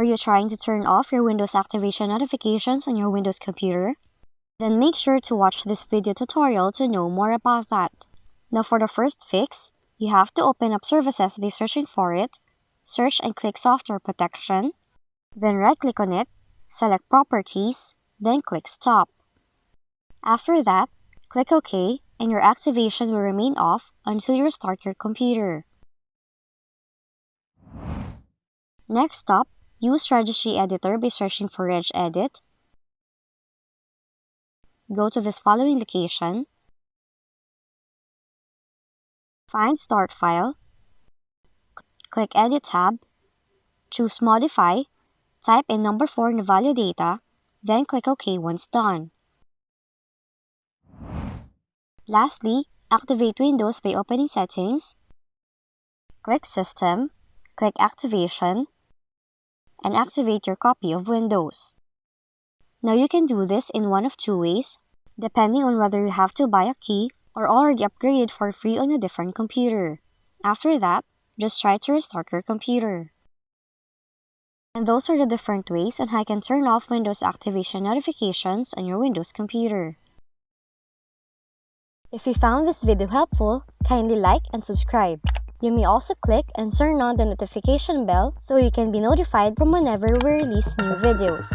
you trying to turn off your Windows activation notifications on your Windows computer? Then make sure to watch this video tutorial to know more about that. Now for the first fix, you have to open up Services by searching for it, search and click Software Protection, then right-click on it, select Properties, then click Stop. After that, click OK and your activation will remain off until you restart your computer. Next up, use Registry Editor by searching for regedit. Go to this following location. Find Start File. Click Edit tab. Choose Modify. Type in number 4 in the value data. Then click OK once done. Lastly, activate Windows by opening Settings. Click System. Click Activation. And activate your copy of Windows. Now you can do this in one of two ways, depending on whether you have to buy a key or already upgraded for free on a different computer. After that, just try to restart your computer. And those are the different ways on how you can turn off Windows activation notifications on your Windows computer. If you found this video helpful, kindly like and subscribe. You may also click and turn on the notification bell so you can be notified from whenever we release new videos.